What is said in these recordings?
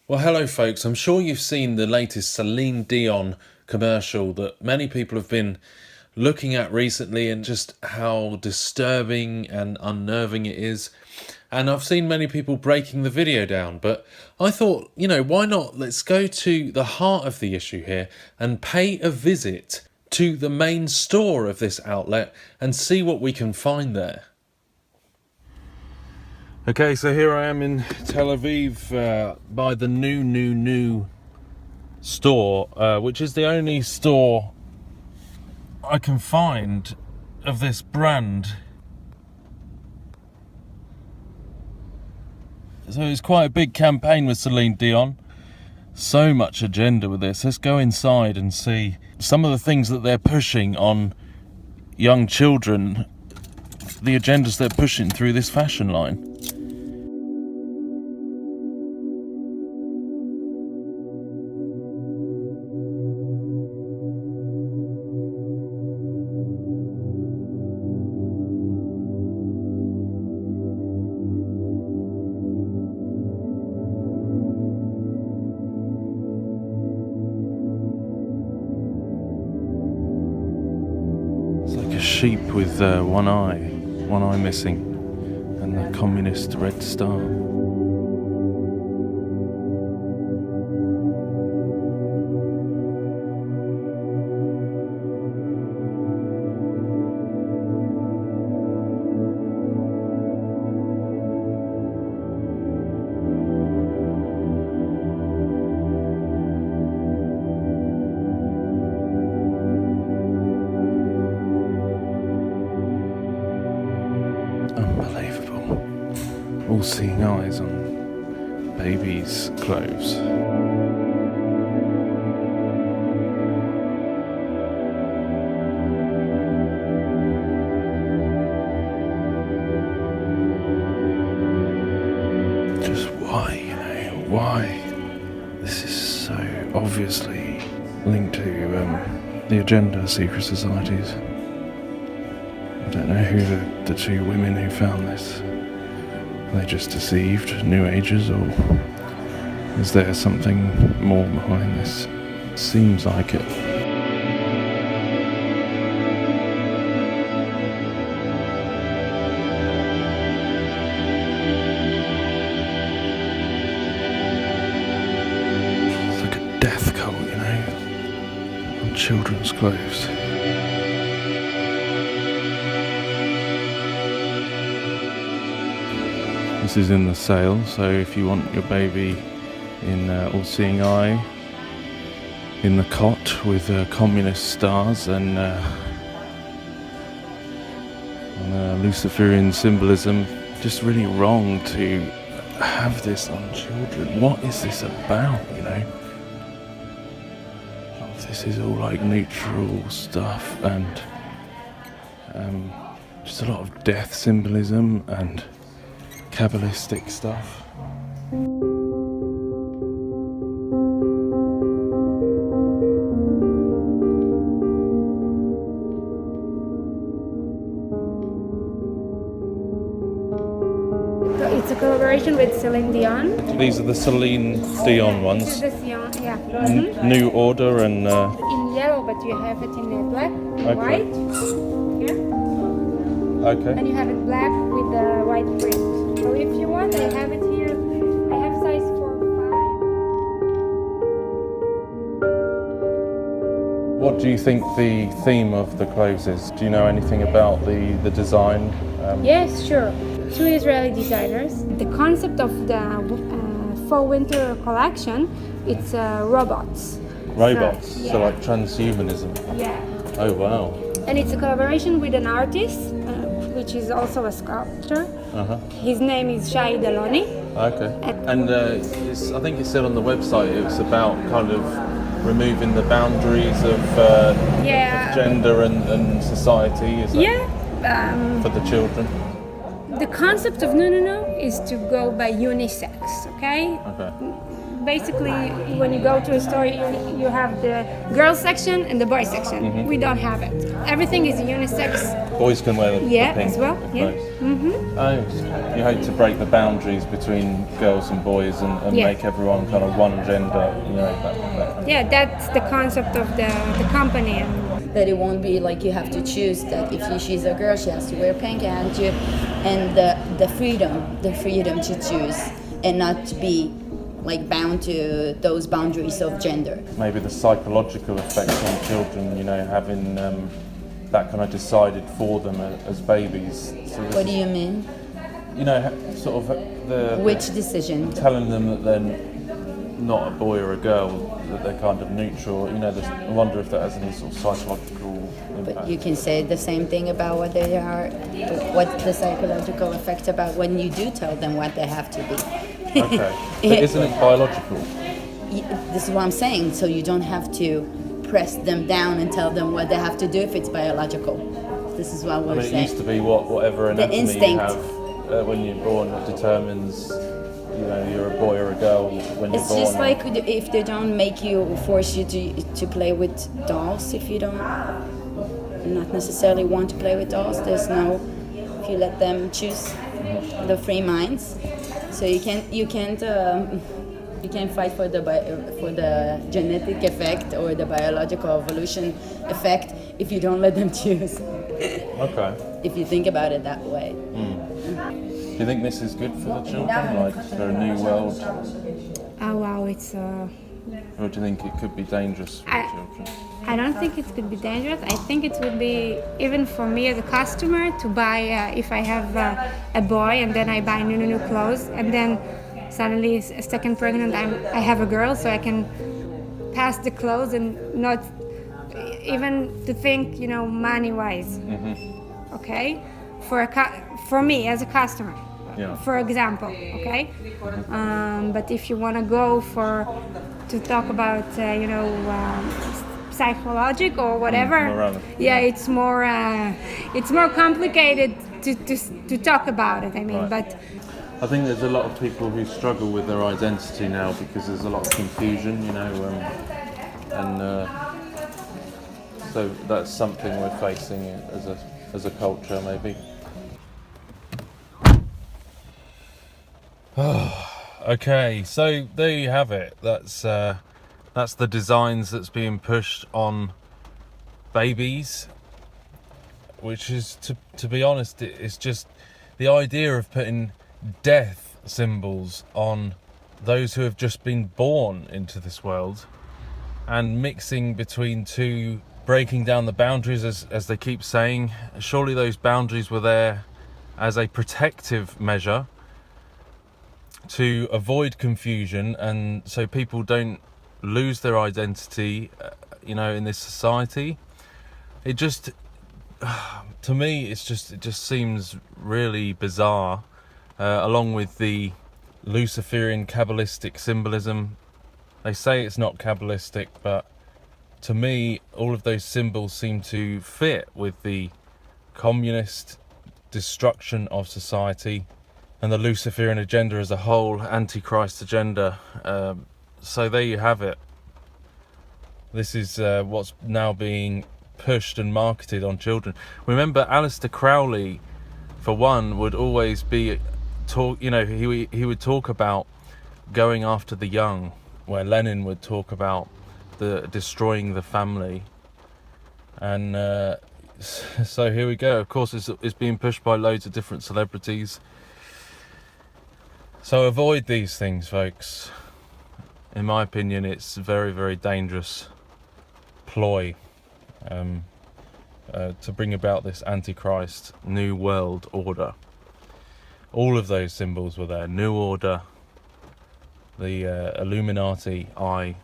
Well, hello folks. I'm sure you've seen the latest Celine Dion commercial that many people have been looking at recently and just how disturbing and unnerving it is. And I've seen many people breaking the video down, but I thought, why not? Let's go to the heart of the issue here and pay a visit to the main store of this outlet and see what we can find there. Okay, so here I am in Tel Aviv by the new store, which is the only store I can find of this brand. So it's quite a big campaign with Celine Dion. So much agenda with this. Let's go inside and see some of the things that they're pushing on young children, the agendas they're pushing through this fashion line. It's like a sheep with one eye missing, and the communist red star. Unbelievable. All-seeing eyes on babies' clothes. Just why, why? This is so obviously linked to the agenda of secret societies. I don't know who the two women who found this. Are they just deceived New Agers, or is there something more behind this? Seems like it. It's like a death cult, on children's clothes. This is in the sale, so if you want your baby in all-seeing eye, in the cot with communist stars and Luciferian symbolism, just really wrong to have this on children. What is this about, This is all like neutral stuff and just a lot of death symbolism and Kabbalistic stuff. So it's a collaboration with Celine Dion. These are the Celine Dion ones. This is the Dion, yeah. Mm-hmm. New order and... in yellow, but you have it in black, white. Yeah. Okay. And you have it black with the white print. So if you want, I have it here. I have size 4-5. What do you think the theme of the clothes is? Do you know anything about the design? Yes, sure. Two Israeli designers. The concept of the fall-winter collection, it's robots. Robots, So, yeah. so like transhumanism. Yeah. Oh wow. And it's a collaboration with an artist, which is also a sculptor. His name is Shai Daloni. Okay. And I think it said on the website it was about kind of removing the boundaries of gender and society. Is that for the children? the concept of no is to go by unisex, okay? Okay. Basically, when you go to a store, you have the girls section and the boys section. We don't have it. Everything is unisex. Boys can wear the Yeah, pink as well. Yeah. clothes. Oh, you hope to break the boundaries between girls and boys and Yeah. make everyone kind of one gender, you know, that. Yeah, that's the concept of the company. That it won't be like you have to choose that if she's a girl she has to wear pink and the freedom to choose and not to be like bound to those boundaries of gender. Maybe the psychological effects on children, you know, having that kind of decided for them as babies. So What do you mean? You know, sort of Which decision? telling them that they're not a boy or a girl, that they're kind of neutral. You know, I wonder if that has any sort of psychological impact. But you can say the same thing about what they are, what the psychological effect about when you do tell them what they have to be. Okay, but isn't it biological? This is what I'm saying. So you don't have to press them down and tell them what they have to do if it's biological. This is what we're I mean, it saying. used to be whatever anatomy you instinct. have when you're born determines, you know, you're a boy or a girl when you're It's born. just like if they don't make you, force you to play with dolls. If you don't not necessarily want to play with dolls, there's no. If you let them choose, the free minds. So you can't fight for the genetic effect or the biological evolution effect if you don't let them choose. Okay. If you think about it that way. Do you think this is good for the children, like for a new world? Oh wow, it's. Or do you think it could be dangerous for the children? I don't think it could be dangerous. I think it would be, even for me as a customer, to buy, if I have a boy and then I buy new clothes and then suddenly a second pregnant, I have a girl, so I can pass the clothes and not even to think, you know, money-wise. Okay? For me as a customer. Yeah. For example, okay? But if you want to go to talk about, psychologic or whatever, morality. yeah, it's more complicated to talk about it. I mean, Right. but I think there's a lot of people who struggle with their identity now because there's a lot of confusion, you know, so that's something we're facing as a culture, maybe. Okay, so there you have it. That's the designs that's being pushed on babies, which is, to be honest, it's just the idea of putting death symbols on those who have just been born into this world and mixing between two, breaking down the boundaries as they keep saying. Surely those boundaries were there as a protective measure to avoid confusion and so people don't lose their identity, you know, in this society. It just, to me, it just seems really bizarre, along with the Luciferian Kabbalistic symbolism. They say it's not Kabbalistic, but to me, all of those symbols seem to fit with the communist destruction of society and the Luciferian agenda as a whole, Antichrist agenda. So there you have it. This is what's now being pushed and marketed on children. Remember, Aleister Crowley, for one, would always be he would talk about going after the young, where Lenin would talk about the destroying the family. And so here we go. Of course, it's being pushed by loads of different celebrities. So avoid these things, folks. In my opinion, it's a very, very dangerous ploy to bring about this Antichrist New World Order. All of those symbols were there. New Order, the Illuminati eye,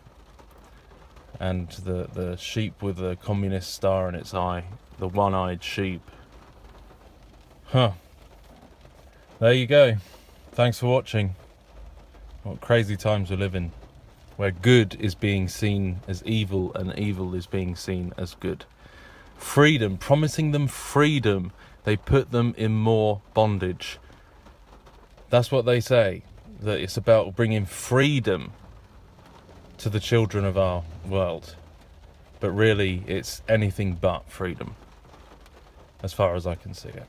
and the sheep with the communist star in its eye, the one-eyed sheep. Huh. There you go. Thanks for watching. What crazy times we live in, where good is being seen as evil and evil is being seen as good. Freedom, promising them freedom, they put them in more bondage. That's what they say, that it's about bringing freedom to the children of our world. But really, it's anything but freedom, as far as I can see it.